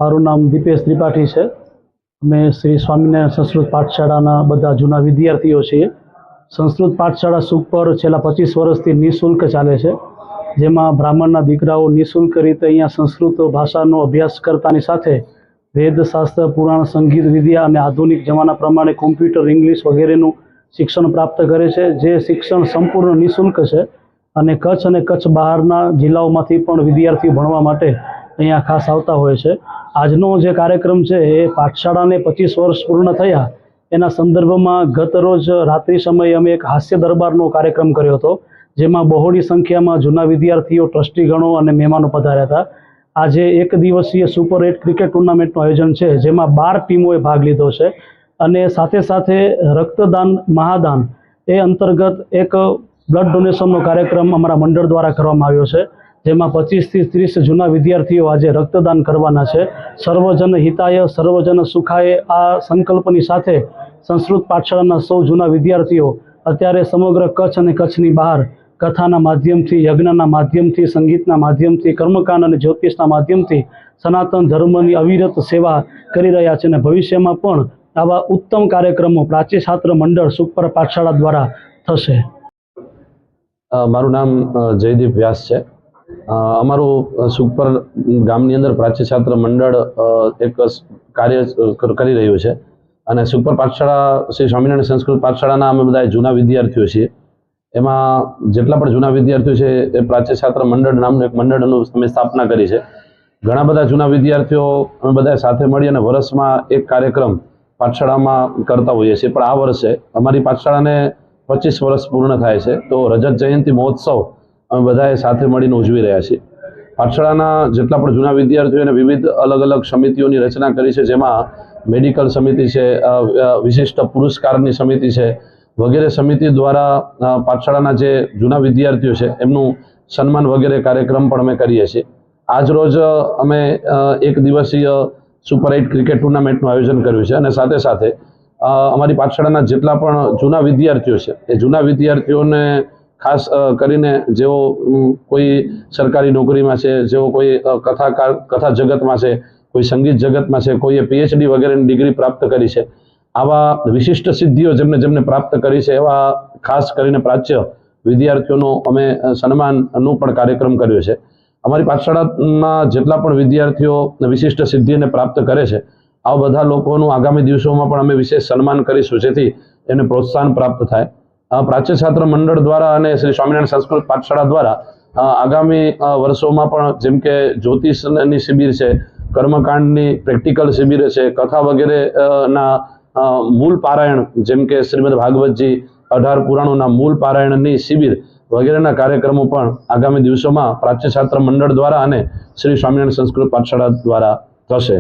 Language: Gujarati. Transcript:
મારું નામ દીપેશ ત્રિપાઠી છે। અમે શ્રી સ્વામિનારાયણ સંસ્કૃત પાઠશાળાના બધા જૂના વિદ્યાર્થીઓ છીએ। સંસ્કૃત પાઠશાળા સુખપર છેલ્લા 25 વર્ષથી નિઃશુલ્ક ચાલે છે, જેમાં બ્રાહ્મણના દીકરાઓ નિઃશુલ્ક રીતે અહીંયા સંસ્કૃત ભાષાનો અભ્યાસ કરતાની સાથે વેદશાસ્ત્ર, પુરાણ, સંગીત, વિદ્યા અને આધુનિક જમાના પ્રમાણે કોમ્પ્યુટર, ઇંગ્લિશ વગેરેનું શિક્ષણ પ્રાપ્ત કરે છે, જે શિક્ષણ સંપૂર્ણ નિઃશુલ્ક છે અને કચ્છ અને કચ્છ બહારના જિલ્લાઓમાંથી પણ વિદ્યાર્થીઓ ભણવા માટે અહીંયા ખાસ આવતા હોય છે। આજનો જે કાર્યક્રમ છે એ પાઠશાળાને 25 વર્ષ પૂર્ણ થયા એના સંદર્ભમાં ગત રોજ રાત્રિ સમયે અમે એક હાસ્ય દરબારનો કાર્યક્રમ કર્યો હતો, જેમાં બહોળી સંખ્યામાં જૂના વિદ્યાર્થીઓ, ટ્રસ્ટીગણો અને મહેમાનો પધાર્યા હતા। આજે એક દિવસીય સુપર 8 ક્રિકેટ ટુર્નામેન્ટનું આયોજન છે, જેમાં 12 ટીમોએ ભાગ લીધો છે અને સાથે સાથે રક્તદાન મહાદાન એ અંતર્ગત એક બ્લડ ડોનેશનનો કાર્યક્રમ અમારા મંડળ દ્વારા કરવામાં આવ્યો છે, જેમાં 25 થી 30 જૂના વિદ્યાર્થીઓ આજે રક્તદાન કરવાના છે। સર્વજન હિતાય સર્વજન સુખાય આ સંકલ્પની સાથે સંસ્કૃત પાઠશાળાના સૌ જૂના વિદ્યાર્થીઓ અત્યારે સમગ્ર કચ્છ અને કચ્છની બહાર કથાના માધ્યમથી, યજ્ઞના માધ્યમથી, સંગીતના માધ્યમથી, કર્મકાંડ અને જ્યોતિષના માધ્યમથી સનાતન ધર્મની અવિરત સેવા કરી રહ્યા છે અને ભવિષ્યમાં પણ આવા ઉત્તમ કાર્યક્રમો પ્રાચ્ય છાત્ર મંડળ સુખપર પાઠશાળા દ્વારા થશે। મારું નામ જયદીપ વ્યાસ છે। અમારું સુખપર ગામની અંદર પ્રાચ્ય છાત્ર મંડળ એક કાર્ય કરી રહ્યું છે અને સુખપર પાઠશાળા શ્રી સ્વામિનારાયણ સંસ્કૃત પાઠશાળાના અમે બધા જૂના વિદ્યાર્થીઓ છીએ। એમાં જેટલા પણ જૂના વિદ્યાર્થીઓ છે એ પ્રાચ્ય છાત્ર મંડળ નામનું એક મંડળનું અમે સ્થાપના કરી છે। ઘણા બધા જૂના વિદ્યાર્થીઓ અમે બધા સાથે મળી અને વર્ષમાં એક કાર્યક્રમ પાઠશાળામાં કરતા હોઈએ છીએ, પણ આ વર્ષે અમારી પાઠશાળાને 25 વર્ષ પૂર્ણ થાય છે, તો રજત જયંતિ મહોત્સવ અમે બધાએ સાથે મળીને ઉજવી રહ્યા છીએ। પાઠશાળાના જેટલા પણ જૂના વિદ્યાર્થીઓને વિવિધ અલગ અલગ સમિતિઓની રચના કરી છે, જેમાં મેડિકલ સમિતિ છે, વિશિષ્ટ પુરસ્કારની સમિતિ છે વગેરે સમિતિ દ્વારા પાઠશાળાના જે જૂના વિદ્યાર્થીઓ છે એમનું સન્માન વગેરે કાર્યક્રમ પણ અમે કરીએ છીએ। આજ રોજ અમે એક દિવસીય સુપર 8 ક્રિકેટ ટુર્નામેન્ટનું આયોજન કર્યું છે અને સાથે સાથે અમારી પાઠશાળાના જેટલા પણ જૂના વિદ્યાર્થીઓ છે એ જૂના વિદ્યાર્થીઓને ખાસ કરીને જેઓ કોઈ સરકારી નોકરીમાં છે, જેઓ કોઈ કથા જગતમાં છે, કોઈ સંગીત જગતમાં છે, કોઈએ PhD વગેરેની ડિગ્રી પ્રાપ્ત કરી છે, આવા વિશિષ્ટ સિદ્ધિઓ જેમને પ્રાપ્ત કરી છે એવા ખાસ કરીને પ્રાચ્ય વિદ્યાર્થીઓનો અમે સન્માનનું પણ કાર્યક્રમ કર્યો છે। અમારી પાઠશાળામાં જેટલા પણ વિદ્યાર્થીઓ વિશિષ્ટ સિદ્ધિને પ્રાપ્ત કરે છે આવા બધા લોકોનું આગામી દિવસોમાં પણ અમે વિશેષ સન્માન કરીશું, જેથી એને પ્રોત્સાહન પ્રાપ્ત થાય। પ્રાચ્ય છાત્ર મંડળ દ્વારા અને શ્રી સ્વામિનારાયણ સંસ્કૃત પાઠશાળા દ્વારા આગામી વર્ષોમાં પણ જેમ કે જ્યોતિષની શિબિર છે, કર્મકાંડની પ્રેક્ટિકલ શિબિર છે, કથા વગેરેના મૂળ પારાયણ જેમ કે શ્રીમદ ભાગવતજી, 18 પુરાણોના મૂળ પારાયણની શિબિર વગેરેના કાર્યક્રમો પણ આગામી દિવસોમાં પ્રાચ્ય છાત્ર મંડળ દ્વારા અને શ્રી સ્વામિનારાયણ સંસ્કૃત પાઠશાળા દ્વારા થશે।